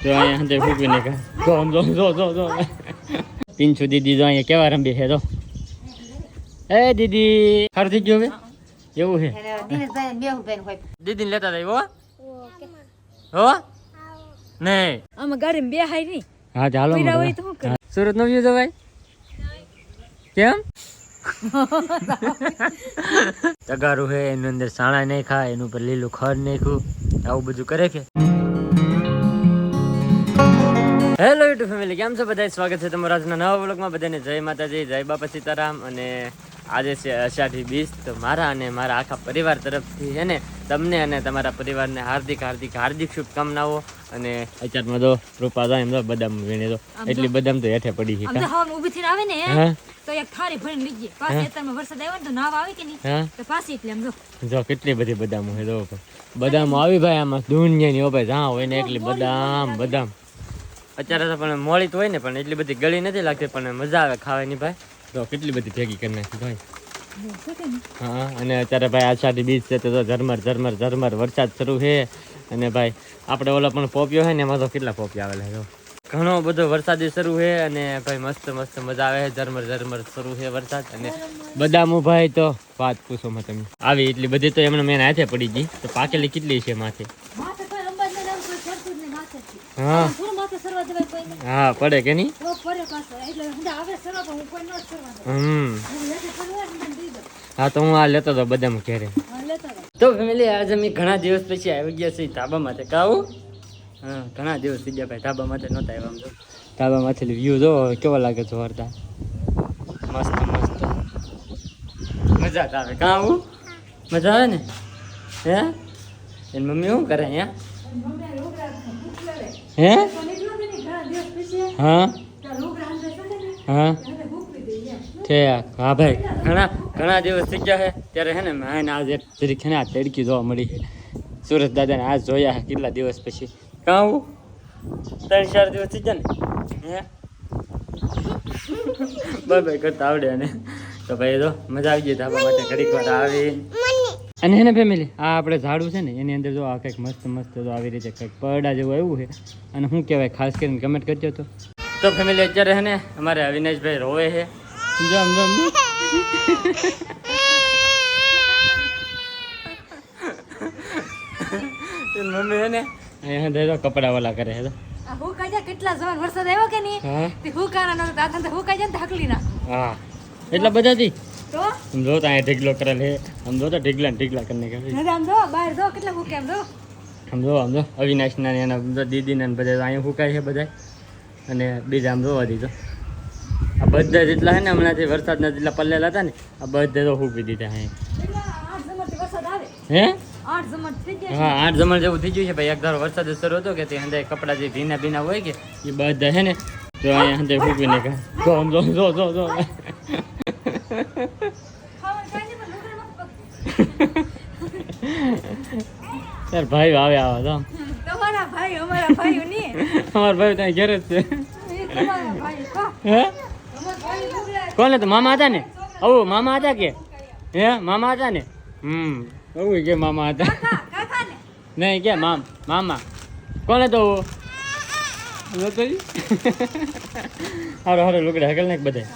તો અહીંયા હંતે ફૂકવી ને જો પિંચુ દીદી જો અહીંયા કેવા રંબી છે તો એ દીદી ખર થઈ ગયો હવે એવું છે દીદી લેતા હતા હો નહીં આમાં ગાડી બે હાઈ નહીં હા ચાલો સુરત નો વ્યૂ ભાઈ કેમ તગારું હે એની અંદર સાણા નહીં ખાય એનું પર લીલું ખડ નાખ્યું આવું બધું કરે કે હેલો યુટ્યુબ ફેમિલી કેમ છો બધા સ્વાગત છે તમારા આજના નવા વ્લોગમાં બધાને જય માતાજી જય બાપા સીતારામ અને આજે છે અષાઢી બીજ તો મારા અને મારા આખા પરિવાર તરફથી છે ને તમને અને તમારા પરિવારને હાર્દિક હાર્દિક હાર્દિક શુભકામનાઓ અને અત્યારમાં તો રૂપા એમ તો બદામ વીણે તો એટલી બદામ તો હેઠે પડી છે ઊભી થઈને આવે ને તો એક થાળી ભરીને લીજે પાછી અત્યારમાં વરસાદ આવ્યો ને તો નાવ આવે કે નહીં તો પાછી એટલે આમ જો કેટલી બધી બદામ હોય તો બદામ આવી ભાઈ આમાં દુનિયાની હો ભાઈ જ્યાં હોય ને એટલી બદામ અત્યારે તો પણ મોળી તો હોય ને પણ એટલી બધી ગળી નથી લાગતી પણ મજા આવે ખાવાની ભાઈ તો કેટલી બધી ભેગી કરી નાખી ભાઈ હા અને અત્યારે ભાઈ આષાઢી બીજ છે તો ઝરમર વરસાદ શરૂ છે અને ભાઈ આપણે ઓલા પણ પોપિયો છે ને એમાં તો કેટલા પોપિયા આવેલા છે ઘણો બધો વરસાદી શરૂ છે અને ભાઈ મસ્ત મજા આવે છે ઝરમર શરૂ છે વરસાદ અને બદામો ભાઈ તો વાત પૂછો માં તમે આવી એટલી બધી તો એમને મેં હાથે પડી ગઈ તો પાકેલી કેટલી છે માથે હા હા પડે કે નહીં હા તો હું આ લેતો હતો બદામ ઘેરે તો ફેમિલી આજે અમે ઘણા દિવસ પછી આવી ગયા છીએ ધાબા માટે કાવું હા ઘણા દિવસ થઈ ગયા ભાઈ ધાબા માટે નહોતા આવ્યા આમ તો ધાબા માંથી વ્યૂ જો કેવો લાગે છે વરતા મસ્ત મજા આવે કાવું મજા આવે ને હે એની મમ્મી શું કરે અહીંયા હે હા હા હા ભાઈ ઘણા દિવસ થઈ ગયા છે ત્યારે હે ને મેં આજે જરીક છે ને આ તડકી જોવા મળી છે સુરત દાદાને આજ જોયા છે કેટલા દિવસ પછી કાં 3-4 દિવસ થઈ ગયા ને હે બાય કરતા આવડે અને તો ભાઈ તો મજા આવી ગઈ ધાબા માટે ઘડીક વાર આવી અને હે ને ફેમિલી આ આપણે ઝાડું છે ને એની અંદર જો આ કંઈક મસ્ત તો આવી રીતે કંઈક પરડા જેવું આવ્યું છે અને શું કહેવાય ખાસ કરીને કમેન્ટ કરજો તો ફેમિલી અત્યારે હે ને અમારે અવિનાશભાઈ રોવે છે મમ્મી હે ને અહીંયા કપડા વાલા કરે છે કેટલા જવાન વરસાદ આવ્યો કે નહીં હા એટલા બધાથી તો આમ જો તો અહીંયા ઢીગલો કરેલ છે આમ જો તો ઢીગલા કરી નાખ્યા આમ જો અવિનાશના એના દીદીના બધા અહીંયા ફૂકાય છે બધા અને બીજા આમ જોવા દીધો આ બધા જેટલા છે ને હમણાંથી વરસાદના જેટલા પલ્લેલા હતા ને આ બધા તો ફૂકી દીધા હે 8 જમણ જેવું થઈ ગયું છે ભાઈ એક ધારો વરસાદ શરૂ હતો કે તે અંદર કપડા જે ભીના હોય કે એ બધા છે ને તો અહીંયા અંદર ફૂકી નાખ્યા જો યાર ભાઈ આવે તો અમારા ભાઈ ત્યાં ઘેર જ છે હે કોને તો મામા હતા ને આવું મામા હતા કે હે મામા હતા ને આવું કે મામા હતા નહીં કે મામા કોને તો હારો લુગડા હકલ ને બધા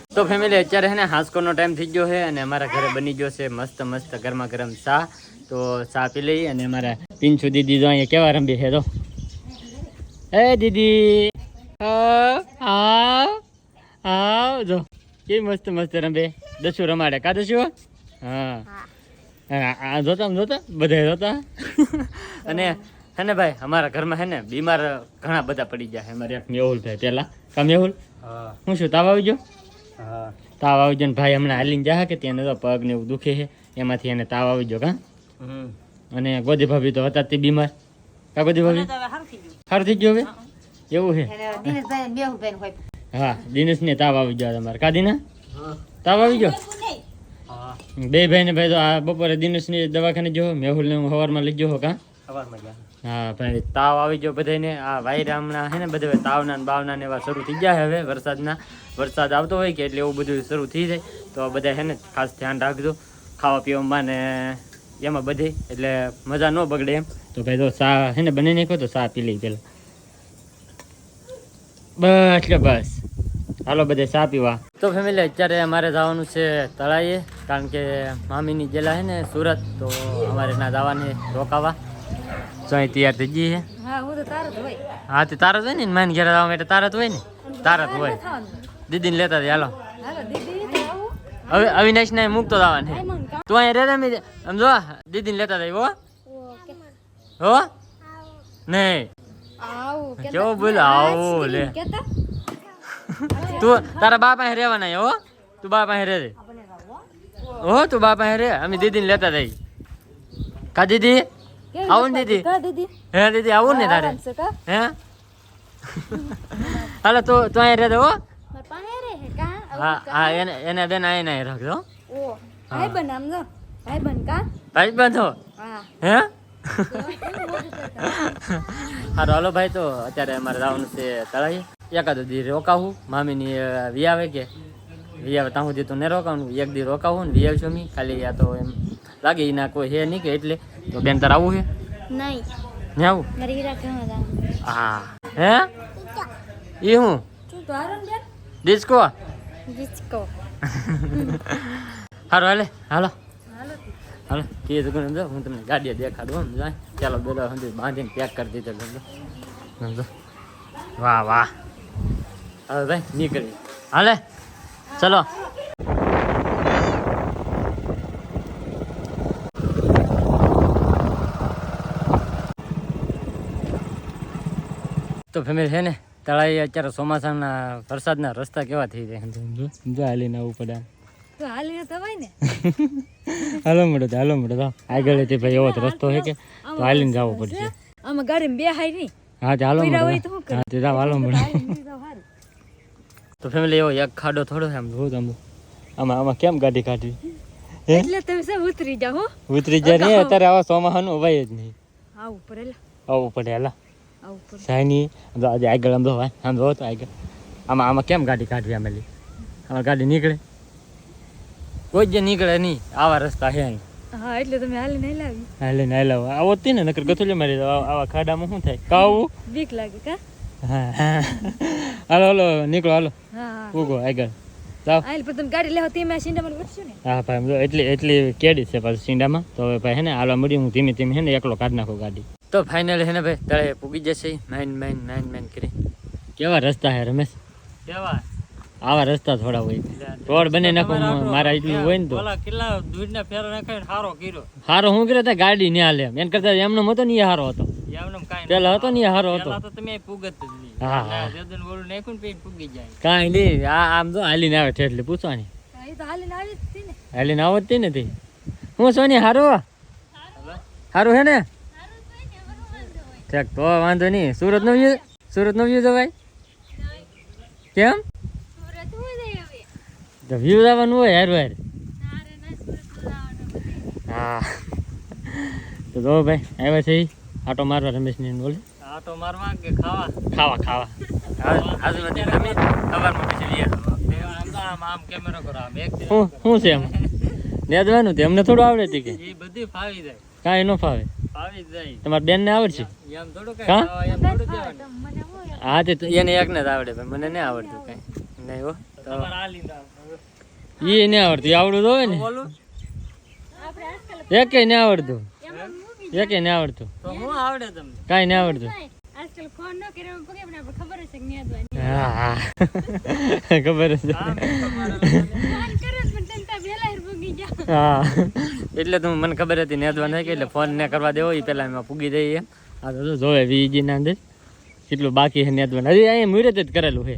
તો ફેમિલી અત્યારે છે ને હાંસકોનો ટાઈમ થઈ ગયો છે અને અમારા ઘરે બની ગયો છે મસ્ત ગરમા ગરમ ચા તો ચા પી લઈ અને અમારા પિંચુ દીદી જો અહીંયા કેવા રંબી છે તો એ દીદી આવ જો કેવી મસ્ત રંબે દસું રમાડે કા દસું હા જોતા બધા જોતા અને હે ને ભાઈ અમારા ઘરમાં હે ને બીમાર ઘણા બધા પડી ગયા છે અમારે એક મેહુલ ભાઈ પેલા કા મેહુલ હું શું તાવ આવી ગયો તાવ આવી ગયો ને ભાઈ હમણાં હાલીને જા કે તેને તો પગ ને એવું દુખે છે એમાંથી એને તાવ આવી ગયો કા અને ગોદી ભાભી તો હતા તે બીમાર કા ગોદી ભાભી સારું થઈ ગયું હવે એવું છે હા દિનેશ ને તાવ આવી ગયો તમારે કા દિના તાવ આવી ગયો બે ભાઈ ને ભાઈ તો આ બપોરે દિનેશ ની દવાખાને જો મેહુલ ને હું સવારમાં લઈ ગયો કા હા ભાઈ તાવ આવી ગયો બધાને આ વાયરા હમણાં છે ને બધા તાવના બાવના ને એવા શરૂ થઈ ગયા હવે વરસાદ આવતો હોય કે એટલે એવું બધું શરૂ થઈ જાય તો બધા છે ને ખાસ ધ્યાન રાખજો ખાવા પીવામાં ને એમાં બધે એટલે મજા ન બગડે એમ તો ભાઈ તો ચા છે ને બની નાખો તો ચા પી લઈ પેલા બસ લે બસ હાલો બધે ચા પીવા. તો ફેમિલી અત્યારે અમારે જવાનું છે તળાઈએ, કારણ કે મામીની જેલા છે ને સુરત, તો અમારે ના જવાની રોકાવા. તો અહીં તૈયાર થઈ ગઈ છે. હા હું તો તારો જ હોય. હા તે તારા જ હોય ને માન ઘેર આવવા માટે તારા જ હોય ને, તારા જ હોય. દીદીને લેતા જઈએ હાલો. હાલો દીદી આવું. હવે અવિનાશ ને મૂકતો જવાનું છે. તું અહીંયા રે રે સમજો દીદીને લેતા જાય હો. હો નહીં આવું કેવો બોલ આવું લે. તું તારા બા પાસે રહેવાના હો, તું બા પાસે રે હો, તું બા પાસે રે, અમે દીદીને લેતા જઈ. કા દીદી આવું ને દીદી? દીદી હે દીદી આવું ને તારે? હે હાલો તું તું અહીંયા રે હો. હા હા એને બેન અહીંયા રાખજો. ભાઈ બન આમ જો ભાઈ બન કા ભાઈ બંધો હા હે હારું હાલો ભાઈ. તો અત્યારે અમારે જવાનું છે તળાઈ, એકાદો દી રોકાવું. મામીની વી આવે કે વી આવે ત્યાં સુધી તો નહીં રોકાવાનું, એક દી રોકાવું ને વી આવશું અમે. ખાલી આ તો એમ લાગે એના કોઈ હે નહીં કે એટલે. તો બેન તાર આવું છે? નહીં ને આવું મારી હીરા ખાવા હા હે એ હું તો આરન બેન ડિસ્કો ડિસ્કો હારું હાલે હાલો હાલો હાલો તે દુકાન સમજો હું તમને ગાડીએ દેખાડું આમ જાય. ચાલો બેલો સમજો બાંધીને પેક કરી દીધો સમજો સમજો. વાહ વાહ હવે ભાઈ નીકળી હાલે ચલો. તો ફેમિલી છે ને તળાઈ અત્યારે ચોમાસાના વરસાદના રસ્તા કેવા થઈ જાય સમજો હાલીને આવવું પડે. તો હાલીને તો હોય ને હાલો મળો તો આગળ ભાઈ એવો રસ્તો છે કે તો હાલીને જવું પડશે. આમાં ગાડીમાં બે હાઈ નહીં. હા તે હાલો પીડા મળો. હોય તો શું કરે? હા તે જાવ હાલો મળો. હાલીને જાવ હારું. તો ફેમિલી એવો એક ખાડો થોડો છે આમ જોઉં તમે આમાં આમાં કેમ ગાડી કાઢવી હે? એટલે તમે સબ ઉતરી જાવ હો. ઉતરી જાય નહીં અત્યારે આવા ચોમાસાનું અવાય જ નહીં. આવું પડે લા આવવું પડે હાલા આવું પડે. સાયની આજે આગળ આમ જો ભાઈ આમ જો તો આગળ આમાં કેમ ગાડી કાઢવી આમેલી? આમાં ગાડી નીકળે કોઈ જ નીકળે નહીં, આવા રસ્તા છે અહીં. હા એટલે તમે હાલીને નહીં લાવી. હાલે ના લાવ આવો જ ને નકર ગથુલે મારી આવા ખાડામાં શું થાય કાવું. બીક લાગે કા? હા હા હાલો હાલો નીકળો હાલો હા હા ઉગો આગળ જાઓ. હાલ પણ તમે ગાડી લેવા તેમાં સિંડામાં વળશો ને. હા ભાઈ જો એટલી કેડી છે પાછું સીંડામાં. તો હવે ભાઈ હે ને હાલવા મળી હું ધીમે ધીમે હે ને એકલો કાઢી નાખું ગાડી. તો ફાઇનલ હે ને ભાઈ તળે પૂગી જશે માઇન કરી. કેવા રસ્તા હે રમેશ? કેવા આવા રસ્તા થોડા હોય, રોડ બને નાખો મારા એટલું હોય ને તો કેટલા દૂરના ફેરો નાખે સારો કર્યો. સારો હું કર્યો તા ગાડી ને હાલે એમ કરતા એમનો હતો ને એ સારો હતો. પેલા હતો ને એ સારો હતો. હા હા કાંઈ નહીં આમ તો હાલીને આવે છે એટલે પૂછવાની. એ તો હાલીને આવી જ હતી ને. હાલીને આવતી નથી હું સોની હારું સારું હે ને ઠીક તો વાંધો નહીં. સુરત નો વ્યૂ જવાય કેમ? વ્યૂ જવાનું હોય હાર હા. તો જો ભાઈ આવ્યા છે આટો મારવા રમેશ ને બોલે આટો મારવા કે ખાવા આજુબાજુ જમીન સવારમાં પછી આમ કેમેરો કરો આમ એક શું છે એમ નેદવાનું તે અમને થોડું આવડે છે કે એ બધી ફાવી જાય કાંઈ ન ફાવે તમારા બેન ને આવડશે હા તે એને એક ને જ આવડે મને નહીં આવડતું કઈ નહીં હો. એ નહીં આવડતું આવડું તો હોય ને એક નહીં આવડતું એક નહીં આવડતું કાંઈ નહીં આવડતું. હા હા ખબર છે હા એટલે તું મને ખબર હતી નેદવા નહીં કે એટલે ફોન ને કરવા દેવો એ પેલા એમાં પૂગી જઈએ. આ તો જોવે વીજી ના અંદર કેટલું બાકી છે નેદવાનું. હજી અહીંયા મુહૂર્ત જ કરેલું છે.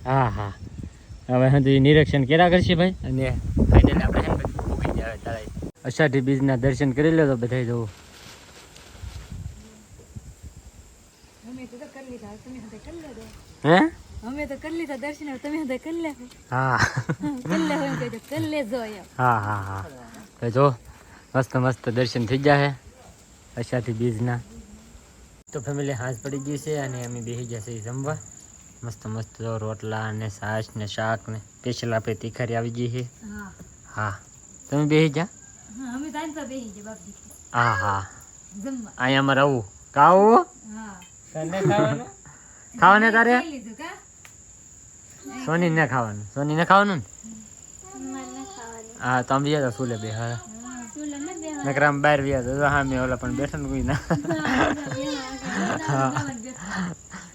હા હા હવે હજી નિરીક્ષણ કર્યા કરશે ભાઈ અને ફાઇનલી આપણે પૂગી જાય તળાઈ. અષાઢી બીજના દર્શન કરી લો તો બધા જવું. હે અમે તો કરી લીધા દર્શન, તમે તો કરી લે. હા કરી લે હોય કહેજો કરી લેજો એમ. હા હા હા તો જો મસ્ત દર્શન થઈ જાય અષાઢી બીજના. તો ફેમિલી હાથ પડી ગઈ છે અને અમે બેસી ગયા છે જમવા. મસ્ત જો રોટલા અને છાશ ને શાક ને સ્પેશિયલ આપણે તીખારી આવી ગઈ છે. હા તમે બેસી જા. અમે તો બેસી ગયા બાપજી. હા હા જમવા અહીંયા અમારે આવું કાવું હા ખાવાને તારે ખાઈ લીધું કા સોની ને ખાવાનું ને હા તમે બીજા તો સુલે બે હા નકરામ બહાર વ્યા તો હા મેં ઓલા પણ બેઠા ને કોઈ ના હા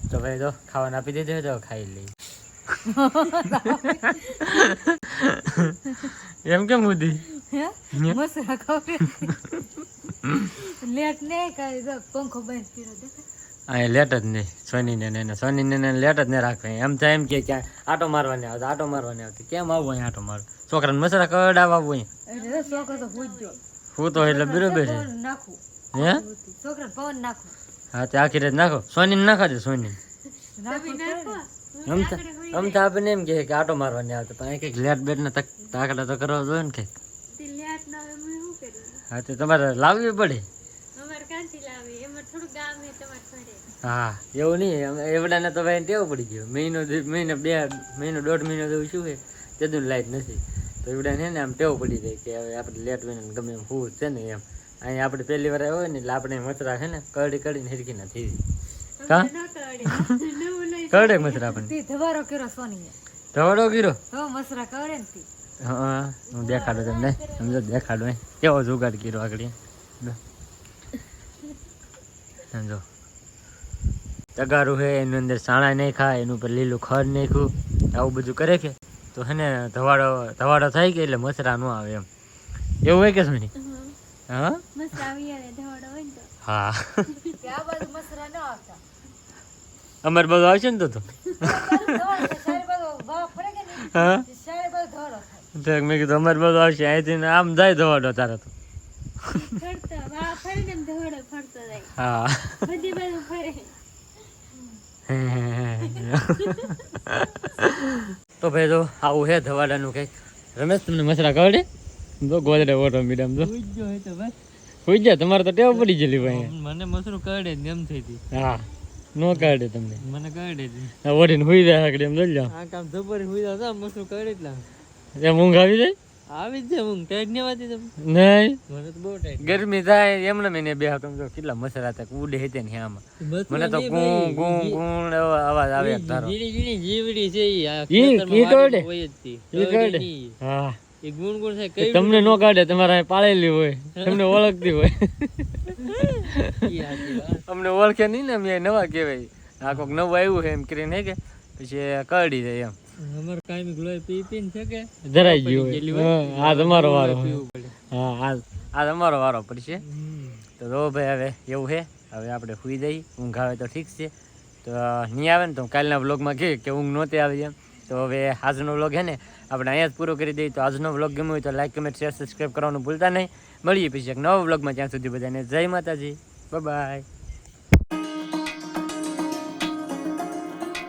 તો ભાઈ તો ખાવાનું આપી દીધું તો ખાઈ લઈ એમ કેમ ઉધી મસરા ખાવે લેટ ને કરી દો પંખો બંધ કર્યો દેખા હા લેટ જ નહીં સોનીને લેટ જ નહીં રાખે એમ થાય એમ કે ક્યાં આટો મારવાની આવતી કેમ આવવું અહીં આટો મારવા છોકરાને મસરા કડાવ આવવું અહીં અરે છોકરો તો પૂછજો હું તો એટલે બરોબર છે નાખું હે છોકરા પવન નાખું હા તે આખી રાત નાખો સોનીને નાખો સોની આમ તો આપણને એમ કે આટો મારવાની આવતો પણ કંઈક લેટ બેટ ને તાકડા તો કરવા જોઈએ ને કંઈક હા તો તમારે લાવવી પડે હા એવું નહીં એવડાને તો ભાઈ ટેવ પડી ગયો મહિનો 1.5 મહિનો જેવું શું છે તેદું લાઈટ નથી તો એવડાને ને આમ ટેવ પડી જાય કે હવે આપણે લેટ હોય ને ગમે એમ હું છે ને એમ અહીંયા આપણે પહેલી વાર હોય ને એટલે આપણે મસરા છે ને કડીને હિરકી ના થઈ કા કડે મસરા આપણને ધવારો કર્યો સોનીએ ધવાડો ગીરો તો મસરા કરે ને તી હા હું દેખાડું તમને સમજો દેખાડું કેવો જુગાડ કર્યો આગળ સમજો તગારું છે એની અંદર સાણા નહીં ખાય એનું ઉપર લીલું ખડ નાખ્યું આવું બધું કરે કે તો હે ને ધવાડો થાય કે એટલે મસરા ન આવે એમ એવું હોય કે શું નહીં હા હા આ બાજુ મસરા ન આવતા અમારે બધું આવશે ને તો હા તો મેં કીધું અમારે બધું આવશે અહીંથી આમ જાય ધવાડો તારે તો હા તો ભાઈ તો આવું છે ધવાડાનું કંઈક રમેશ તમને મસરા કવડે તો ગોદડે ઓટો મીડિયમ તો હોઈ જાય તમારે તો ટેવ પડી ગયેલી ભાઈ મને મસરું કરડે એમ થઈ હતી હા નો કાઢે તમને મને કરડે ઓઢીને હોઈ જાય આગળ એમ જોઈ લો આ કામ જબર હુઈ હતા મસરું કરડે એટલા એમ ઊંઘ આવી જાય આવી જ હું ટાઈટ ને વાતી તમે નહીં મને તો બહુ ટાઈટ ગરમી થાય એમને મેં બે તમે જો કેટલા મસરા હતા ઉડે હતી ને આમાં મને તો ગું ગું ગું એવો અવાજ આવે તારો જીણી જીણી જીવડી છે ઈ આ ઈ કરડે હોય જ તી ઈ કરડે હા એ ગુણ ગુણ થાય કઈ તમને નો કાઢે તમારે પાળેલી હોય તમને ઓળખતી હોય અમને ઓળખે નહીં ને અમે નવા કહેવાય આ કોઈક નવું આવ્યું છે એમ કરીને કે પછી કરડી જાય એમ અમાર કાયમી ગ્લોય પી પીને છે કે ધરાઈ ગયું હોય આ તમારો વારો હા આ તમારો વારો પડશે તો ભાઈ હવે એવું છે હવે આપણે સુઈ જઈએ ઊંઘ આવે તો ઠીક છે તો નહીં આવે ને તો કાલના વ્લોગમાં કહે કે ઊંઘ નહોતી આવી એમ તો હવે આજનો વ્લોગ છે ને આપણે અહીંયા જ પૂરો કરી દઈએ તો આજનો વ્લોગ ગમ્યો હોય તો લાઈક કમેન્ટ શેર સબસ્ક્રાઈબ કરવાનું ભૂલતા નહીં મળીએ પછી એક નવા વ્લોગમાં ત્યાં સુધી બધાને જય માતાજી બાય.